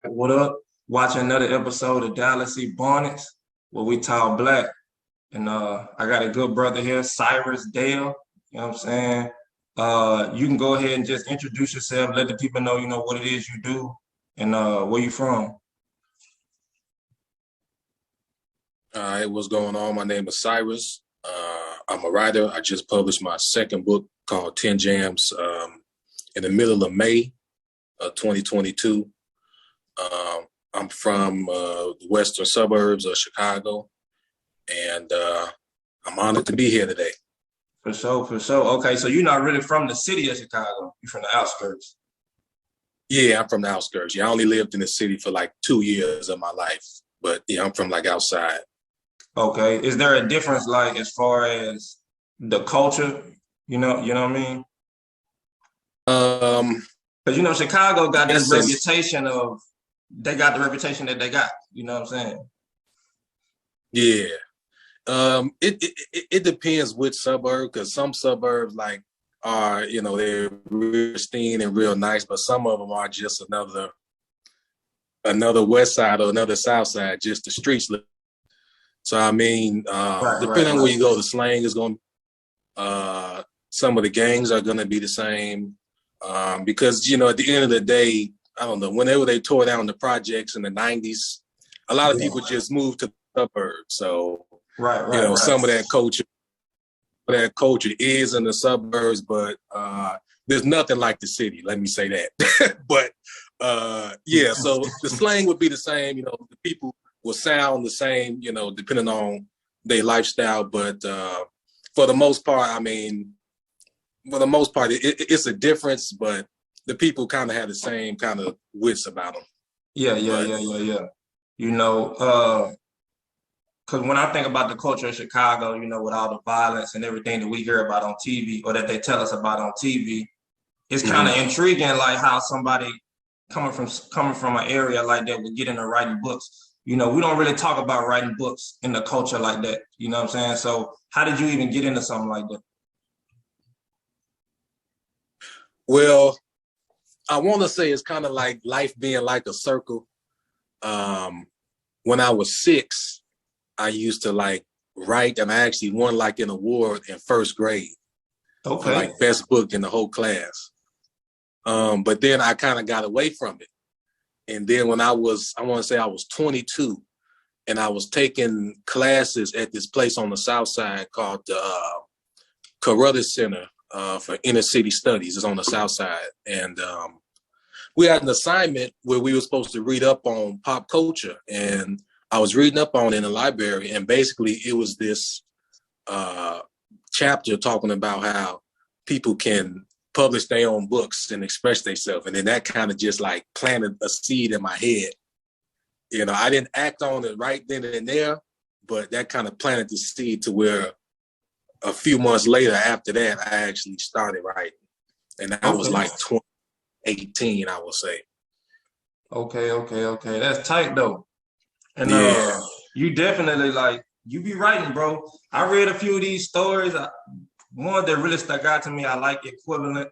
What up? Watching another episode of Dallas C. Bonnets, where we talk black. And I got a good brother here, Cyrus Dale. You know what I'm saying? You can go ahead and just introduce yourself, let the people know, what it is you do and where you from. All right, what's going on? My name is Cyrus. I'm a writer. I just published my second book called 10 Jams in the middle of May of 2022. I'm from the western suburbs of Chicago, and I'm honored to be here today. For sure, for sure. Okay, so you're not really from the city of Chicago. You're from the outskirts. Yeah, I'm from the outskirts. Yeah, I only lived in the city for like 2 years of my life, but yeah, I'm from like outside. Okay. Is there a difference like as far as the culture? You know what I mean? Because Chicago got this reputation of they got the reputation that they got. You know what I'm saying? Yeah. It depends which suburb, because some suburbs like are, they're real pristine and real nice, but some of them are just another west side or another south side, just the streets. So I mean, depending on where you go, the slang is going. Some of the gangs are going to be the same, because at the end of the day, I don't know. Whenever they tore down the projects in the '90s, a lot of people just moved to the suburbs. So some of that culture is in the suburbs, but there's nothing like the city. Let me say that. But yeah, so the slang would be the same. The people will sound the same. Depending on their lifestyle. But for the most part, it's a difference, but the people kind of have the same kind of wits about them. Yeah. Because when I think about the culture of Chicago, with all the violence and everything that we hear about on TV or that they tell us about on TV, it's kind of intriguing, like how somebody coming from an area like that would get into writing books. We don't really talk about writing books in the culture like that. You know what I'm saying? So how did you even get into something like that? Well, I want to say it's kind of like life being like a circle. When I was 6, I used to like write, and I actually won like an award in first grade for like best book in the whole class. But then I kind of got away from it. And then when I want to say I was 22, and I was taking classes at this place on the South Side called the Carruthers Center for Inner City Studies. It's on the South Side. And we had an assignment where we were supposed to read up on pop culture. And I was reading up on it in the library. And basically it was this chapter talking about how people can publish their own books and express themselves. And then that kind of just like planted a seed in my head. I didn't act on it right then and there, but that kind of planted the seed to where a few months later after that, I actually started writing. And that was like 2018, I would say. Okay. That's tight though. And you definitely you be writing, bro. I read a few of these stories. One that really stuck out to me, I like Equivalent.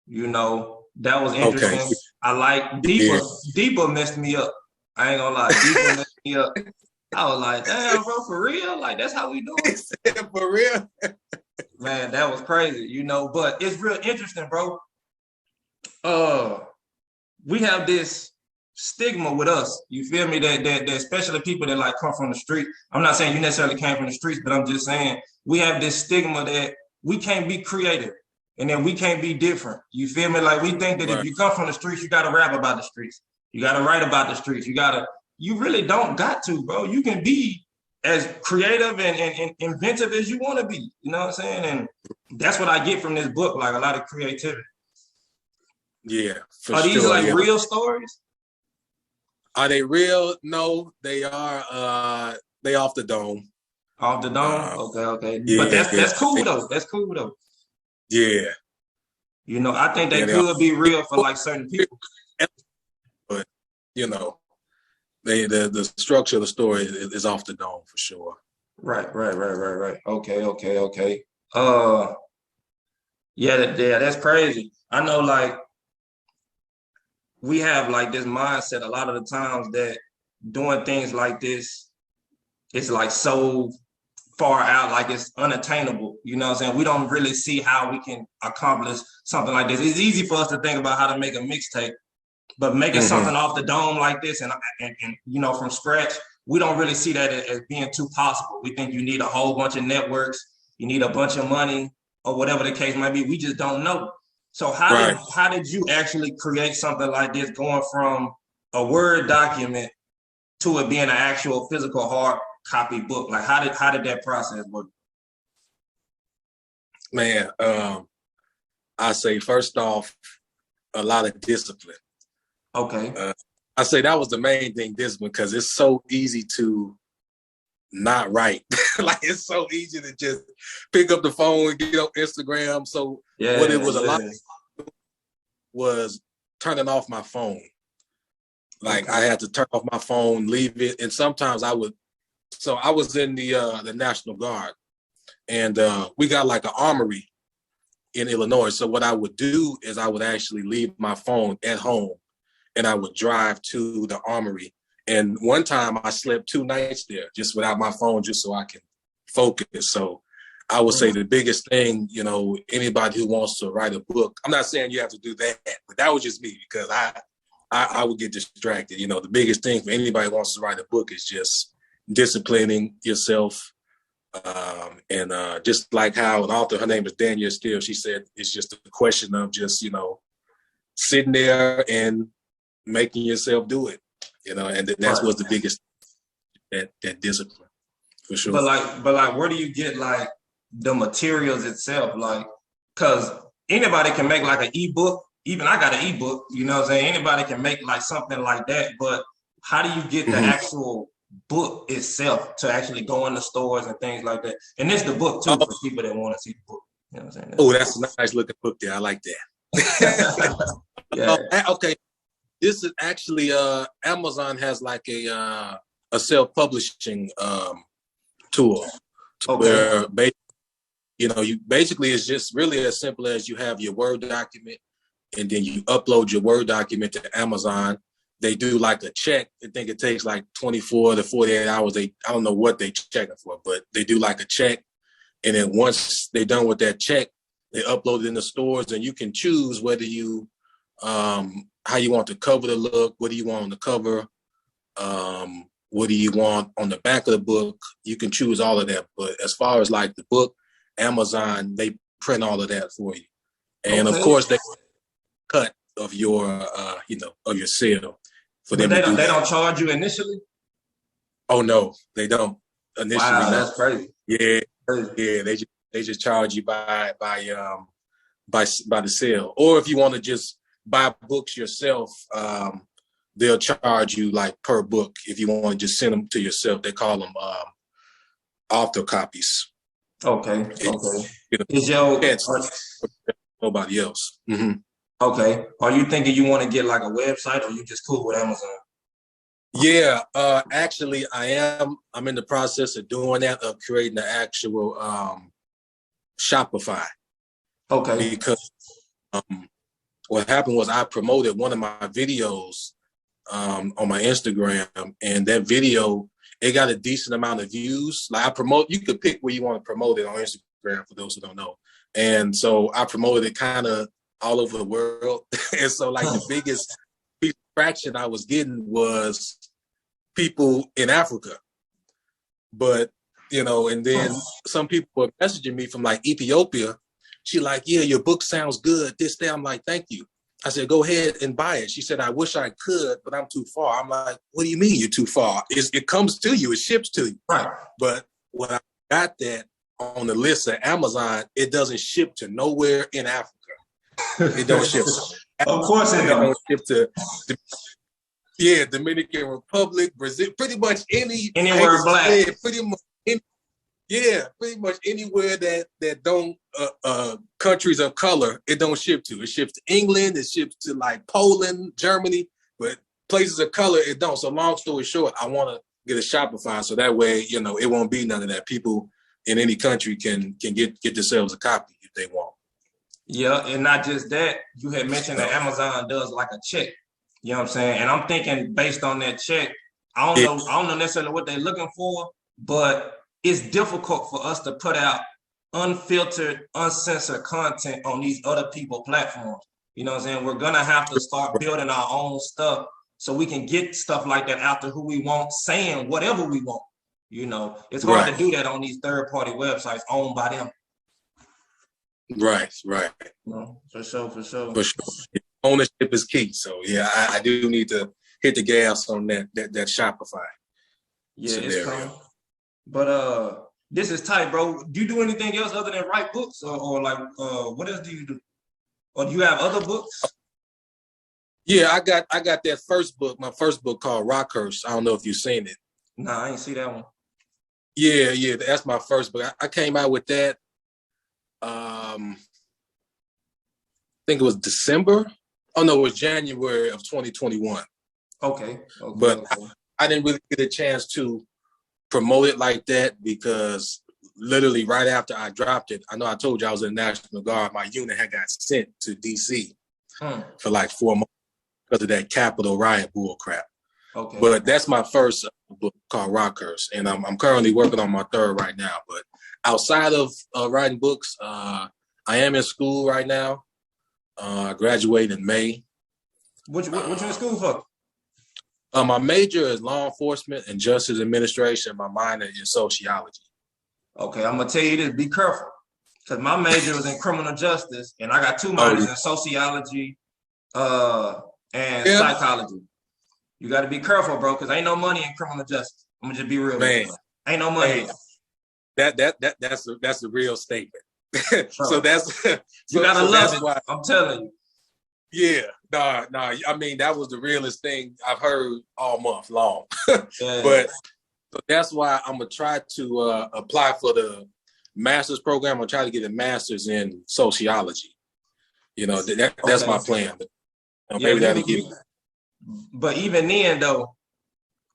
That was interesting. Okay. I like Deeper. Yeah. Deeper messed me up. I ain't gonna lie. Deeper messed me up. I was like, damn, bro, for real? Like, that's how we do it? For real? Man, that was crazy, but it's real interesting, bro. We have this stigma with us. You feel me? That especially people that like come from the street. I'm not saying you necessarily came from the streets, but I'm just saying we have this stigma that we can't be creative and then we can't be different. You feel me? Like we think that if you come from the streets, you got to rap about the streets. You got to write about the streets. You really don't got to, bro. You can be as creative and inventive as you want to be. You know what I'm saying? And that's what I get from this book, like a lot of creativity. Yeah. Are these real stories? Are they real? No, they are. They off the dome. Off the dome? Okay. Yeah, but that's cool though. That's cool though. Yeah. I think they could be real for like certain people. But the structure of the story is off the dome for sure. Right. Okay. Yeah, that's crazy. I know, like we have like this mindset a lot of the times that doing things like this, it's like so far out, like it's unattainable. You know what I'm saying? We don't really see how we can accomplish something like this. It's easy for us to think about how to make a mixtape, but making something off the dome like this and you know, from scratch, we don't really see that as being too possible. We think you need a whole bunch of networks, you need a bunch of money, or whatever the case might be. We just don't know. So how did you actually create something like this, going from a Word document to it being an actual physical hard copy book? Like how did that process work? Man, I say first off, a lot of discipline. Okay. I say that was the main thing, discipline, because it's so easy to not write. Like it's so easy to just pick up the phone and get on Instagram. So what it was a lot was turning off my phone. Like I had to turn off my phone, leave it, and sometimes I would. So I was in the National Guard, and we got like an armory in Illinois. So what I would do is I would actually leave my phone at home, and I would drive to the armory. And one time I slept 2 nights there just without my phone, just so I can focus. So I would say the biggest thing, you know, anybody who wants to write a book, I'm not saying you have to do that, but that was just me, because I would get distracted. You know, the biggest thing for anybody who wants to write a book is just disciplining yourself. And just like how an author, her name is Danielle Steele, she said, it's just a question of just, you know, sitting there and making yourself do it, you know, and that's what's the biggest, that discipline, for sure. But like, where do you get like the materials itself? Like, cause anybody can make like an ebook. Even I got an ebook, you know what I'm saying? Anybody can make like something like that, but how do you get the actual book itself to actually go in the stores and things like that? And it's the book too, for people that want to see the book. You know what I'm saying? Oh, that's a nice looking book there. I like that. Okay. This is actually Amazon has like a self-publishing tool where you know, you basically, it's just really as simple as you have your Word document, and then you upload your Word document to Amazon. They do like a check. I think it takes like 24 to 48 hours. I don't know what they check it for, but they do like a check. And then once they're done with that check, they upload it in the stores, and you can choose whether you, how you want the cover to look, what do you want on the cover, what do you want on the back of the book. You can choose all of that. But as far as like the book, Amazon, they print all of that for you. And of course, they cut of your, you know, of your sale. For them they don't charge you initially? Oh no, they don't initially. Wow, that's crazy. Yeah, they just charge you by the sale. Or if you want to just buy books yourself, they'll charge you like per book. If you want to just send them to yourself, they call them author copies. Okay. You know, is your nobody else? Mm-hmm. Okay. Are you thinking you want to get like a website, or you just cool with Amazon? Yeah, actually, I am. I'm in the process of doing that, of creating the actual Shopify. Okay. Because what happened was I promoted one of my videos on my Instagram, and that video, it got a decent amount of views. Like you could pick where you want to promote it on Instagram, for those who don't know. And so I promoted it kind of all over the world. And so like the biggest piece of traction I was getting was people in Africa. But, you know, and then some people were messaging me from like Ethiopia. She like, yeah, your book sounds good. This, that. I'm like, thank you. I said, go ahead and buy it. She said, I wish I could, but I'm too far. I'm like, what do you mean you're too far? It comes to you. It ships to you. Right. But when I got that on the list of Amazon, it doesn't ship to nowhere in Africa. It don't ship. Of course it don't. Ship to, Dominican Republic, Brazil, pretty much anywhere black. Pretty much anywhere that don't countries of color, it don't ship to. It ships to England, it ships to like Poland, Germany, but places of color it don't. So long story short, I want to get a Shopify so that way, you know, it won't be none of that. People in any country can get themselves a copy if they want. Yeah, and not just that, you had mentioned that Amazon does like a check. You know what I'm saying? And I'm thinking based on that check, I don't know necessarily what they're looking for, but it's difficult for us to put out unfiltered, uncensored content on these other people platforms. You know what I'm saying? We're gonna have to start building our own stuff so we can get stuff like that out to who we want, saying whatever we want. You know, it's hard to do that on these third-party websites owned by them. Right. No, for sure. For sure. Ownership is key. So yeah, I do need to hit the gas on that Shopify. Yeah, it's coming. But this is tight, bro. Do you do anything else other than write books, or like what else do you do? Or do you have other books? Yeah, I got that first book, my first book called Rockhurst. I don't know if you've seen it. Nah, I ain't see that one. Yeah, that's my first book. I came out with that. I think it was December. Oh no, it was January of 2021. Okay. But I didn't really get a chance to promote it like that because literally right after I dropped it, I know I told you I was in the National Guard. My unit had got sent to DC for like 4 months because of that Capitol riot bull crap. Okay. But that's my first book called Rockhurst, and I'm currently working on my third right now. But outside of writing books, I am in school right now. I graduate in May. What you in school for? My major is law enforcement and justice administration. My minor is sociology. Okay, I'm gonna tell you this: be careful, because my major was in criminal justice, and I got 2 minors in sociology, and psychology. You got to be careful, bro, because ain't no money in criminal justice. I'm gonna just be real, man. Ain't no money. That's the real statement. So that's you gotta love it. I'm telling you. Yeah, nah. I mean, that was the realest thing I've heard all month long. But that's why I'm gonna try to apply for the master's program. I'm gonna try to get a master's in sociology. You know, that's my plan. Maybe that'll give. But even then, though,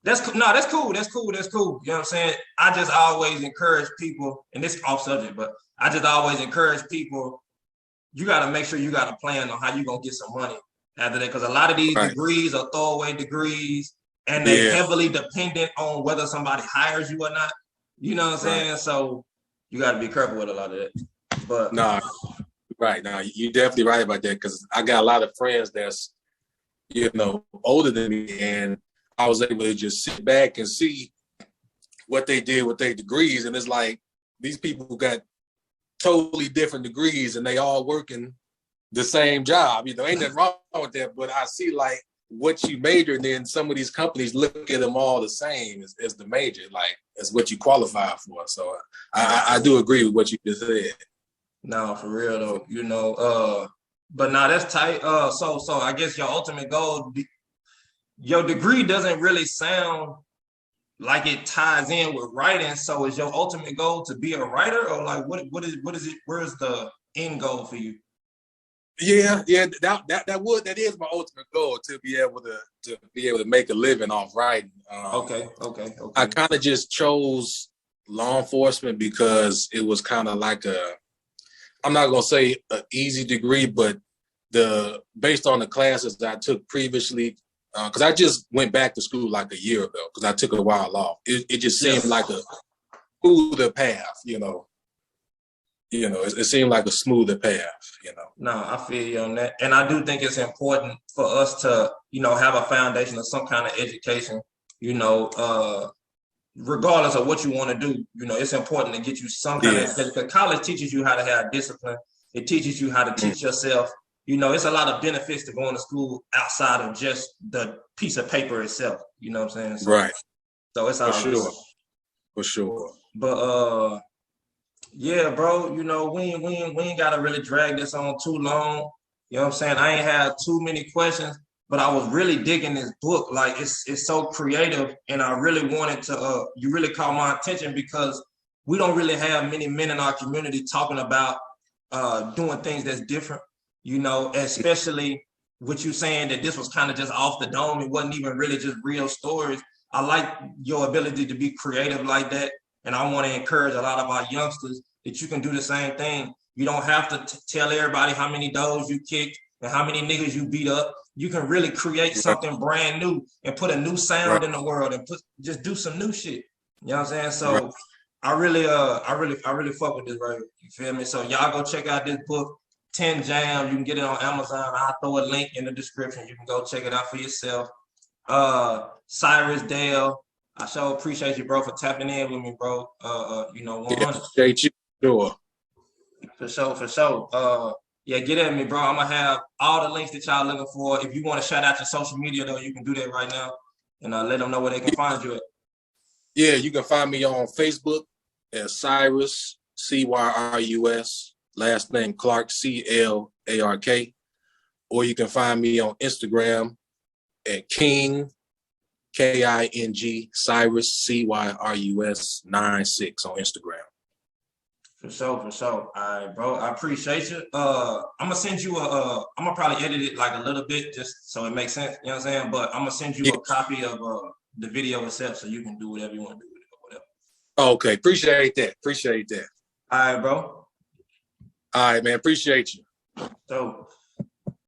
that's cool. That's cool. You know what I'm saying? I just always encourage people, and this is off subject, but I just always encourage people. You got to make sure you got a plan on how you gonna get some money after that, because a lot of these degrees are throwaway degrees, and they're heavily dependent on whether somebody hires you or not. You know what I'm saying? So you got to be careful with a lot of that. But you definitely right about that, because I got a lot of friends that's older than me, and I was able to just sit back and see what they did with their degrees, and it's like these people got totally different degrees and they all working the same job. Ain't nothing wrong with that, but I see like what you majored in, some of these companies look at them all the same as the major, like as what you qualify for. So I do agree with what you just said. No, for real though, but now that's tight. So I guess your ultimate goal, your degree doesn't really sound like it ties in with writing. So is your ultimate goal to be a writer, or like what is it? Where's the end goal for you? Yeah, that is my ultimate goal, to be able to make a living off writing. Okay. I kind of just chose law enforcement because it was kind of like I'm not gonna say an easy degree, but based on the classes that I took previously, because I just went back to school like a year ago because I took a while off. It just seemed like a smoother path, It seemed like a smoother path, No, I feel you on that, and I do think it's important for us to, have a foundation of some kind of education, regardless of what you want to do. It's important to get you some kind of education, because college teaches you how to have discipline. It teaches you how to teach yourself. It's a lot of benefits to going to school outside of just the piece of paper itself. You know what I'm saying? Right. So it's all For sure. But yeah, bro. We ain't gotta really drag this on too long. You know what I'm saying? I ain't had too many questions, but I was really digging this book. Like it's so creative, and I really wanted to. You really caught my attention because we don't really have many men in our community talking about doing things that's different. Especially with you saying that this was kind of just off the dome. It wasn't even really just real stories. I like your ability to be creative like that. And I want to encourage a lot of our youngsters that you can do the same thing. You don't have to tell everybody how many dogs you kicked and how many niggas you beat up. you can really create something brand new and put a new sound in the world and just do some new shit. You know what I'm saying? So I really fuck with this right here. You feel me? So y'all go check out this book, 10 Jams. You can get it on Amazon. I'll throw a link in the description. You can go check it out for yourself. Cyrus, Dale, I sure appreciate you, bro, for tapping in with me, bro. 100. Appreciate you. Sure. For sure. Yeah, get at me, bro. I'm gonna have all the links that y'all looking for. If you want to shout out your social media, though, you can do that right now, and let them know where they can find you at. Yeah, you can find me on Facebook as Cyrus, Cyrus, last name Clark, Clark, or you can find me on Instagram at King, King, Cyrus, Cyrus 96 on Instagram. For sure. All right, bro. I appreciate you. I'm gonna send you I'm gonna probably edit it like a little bit just so it makes sense. You know what I'm saying? But I'm gonna send you a copy of the video itself so you can do whatever you want to do with it or whatever. Okay, appreciate that. All right, bro. All right, man. Appreciate you. So.